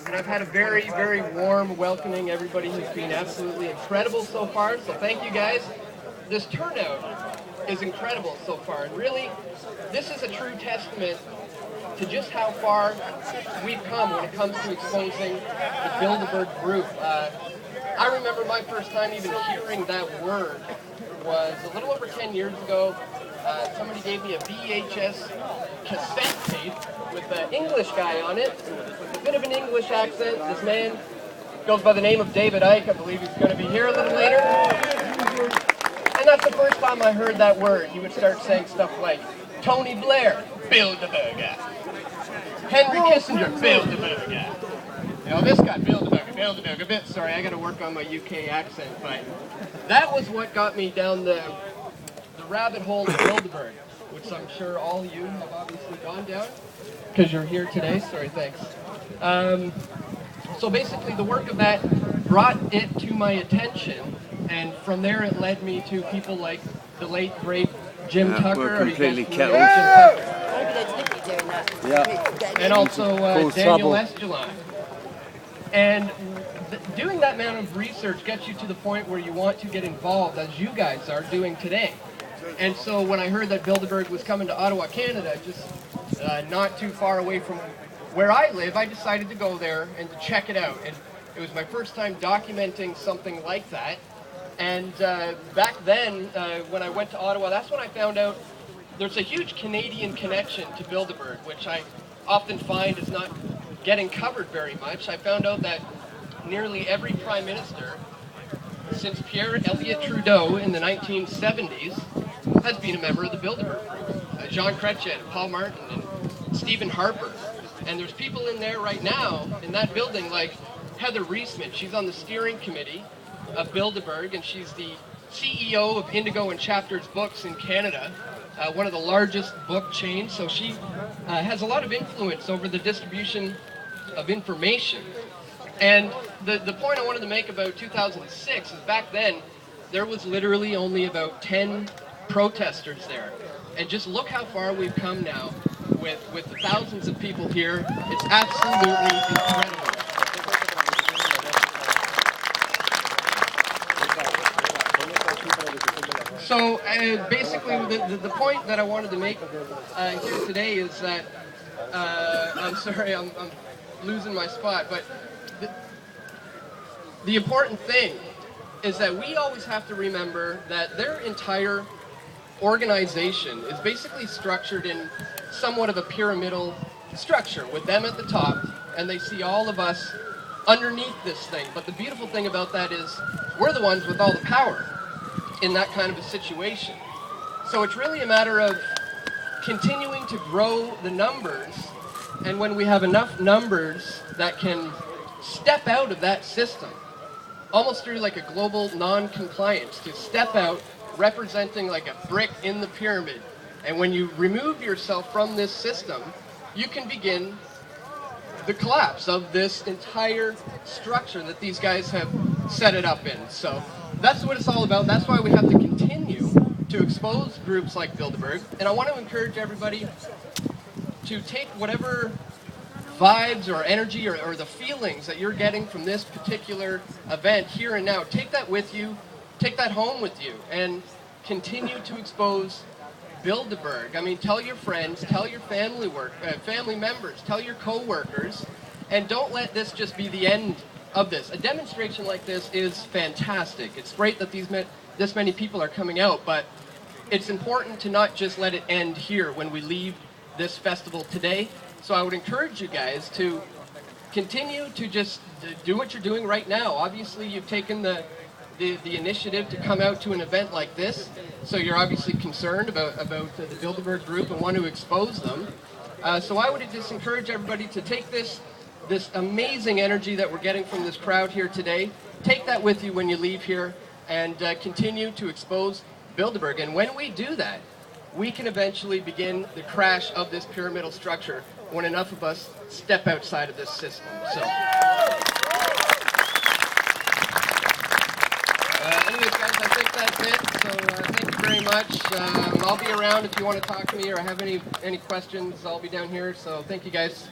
and I've had a very, very warm welcoming. Everybody has been absolutely incredible so far, so thank you guys. This turnout is incredible so far, and really, this is a true testament to just how far we've come when it comes to exposing the Bilderberg group. I remember my first time even hearing that word was a little over 10 years ago. Somebody gave me a VHS cassette tape with an English guy on it, with a bit of an English accent. This man goes by the name of David Icke. I believe he's going to be here a little later. And that's the first time I heard that word. He would start saying stuff like, Tony Blair, Bilderberg. Henry Kissinger, Bilderberg. You know, this guy, Bilderberg. A bit, sorry, I got to work on my UK accent, but that was what got me down the rabbit hole of Bilderberg, which I'm sure all of you have obviously gone down, because you're here today. Sorry, thanks. So basically, the work of that brought it to my attention, and from there it led me to people like the late, great Jim Tucker. We're completely kettled. Yeah. And also Daniel Estulon. And doing that amount of research gets you to the point where you want to get involved, as you guys are doing today. And so when I heard that Bilderberg was coming to Ottawa, Canada, just not too far away from where I live, I decided to go there and to check it out. And it was my first time documenting something like that. And back then, when I went to Ottawa, that's when I found out there's a huge Canadian connection to Bilderberg, which I often find is not getting covered very much. I found out that nearly every prime minister since Pierre Elliott Trudeau in the 1970s has been a member of the Bilderberg group. Jean Chrétien, Paul Martin, and Stephen Harper. And there's people in there right now in that building like Heather Reisman. She's on the steering committee of Bilderberg, and she's the CEO of Indigo and Chapters Books in Canada, one of the largest book chains. So she has a lot of influence over the distribution of information. And the point I wanted to make about 2006 is back then there was literally only about 10 protesters there. And just look how far we've come now with the thousands of people here. It's absolutely incredible. So basically the point that I wanted to make here today is that, I'm sorry, I'm losing my spot, but the important thing is that we always have to remember that their entire organization is basically structured in somewhat of a pyramidal structure, with them at the top, and they see all of us underneath this thing. But the beautiful thing about that is we're the ones with all the power in that kind of a situation. So it's really a matter of continuing to grow the numbers, and when we have enough numbers that can step out of that system, almost through like a global non-compliance, to step out representing like a brick in the pyramid. And when you remove yourself from this system, you can begin the collapse of this entire structure that these guys have set it up in. So that's what it's all about. That's why we have to continue to expose groups like Bilderberg. And I want to encourage everybody to take whatever vibes or energy or the feelings that you're getting from this particular event here and now. Take that with you, take that home with you, and continue to expose Bilderberg. I mean, tell your friends, tell your family members, tell your co-workers, and don't let this just be the end of this. A demonstration like this is fantastic. It's great that this many people are coming out, but it's important to not just let it end here when we leave this festival today. So I would encourage you guys to continue to just do what you're doing right now. Obviously, you've taken the initiative to come out to an event like this, so you're obviously concerned about the Bilderberg group and want to expose them. So I would just encourage everybody to take this amazing energy that we're getting from this crowd here today, take that with you when you leave here, and continue to expose Bilderberg. And when we do that, we can eventually begin the crash of this pyramidal structure when enough of us step outside of this system. So, anyways, guys, I think that's it. So thank you very much. I'll be around if you want to talk to me or have any questions. I'll be down here. So thank you, guys.